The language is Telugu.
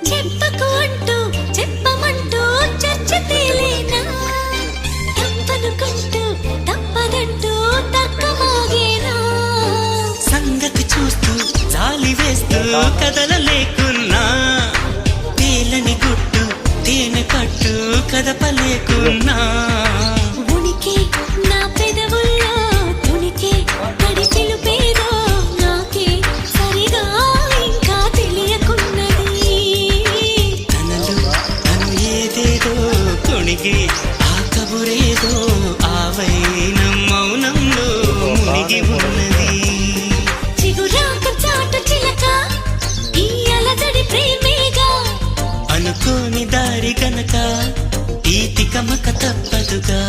చెప్పకు అంటూ చెప్పమంటూ చర్చ తేలేనా తప్పనుకుంటూ తప్పదంటూ తక్కమాగేనా సంగతి చూస్తూ జాలి వేస్తూ కదలలేకున్నా తేలని గుట్టు తేనె పట్టు కదపలేకున్నా ఉనికి నా పెదవుల్లో తునికి పడి పిలుపేదో నాకే సరిగా ఇంకా తెలియకున్నది తనలో తను ఏదేదో కొణిగి ఆ కబురేదో ఆ వైనం మౌనంలో మునిగి ఉన్నది చిగురాక చాటు చిలక ఈ అలజడి ప్రేమేగా అనుకోని దారి గనక ఈ తికమక తప్పదుగా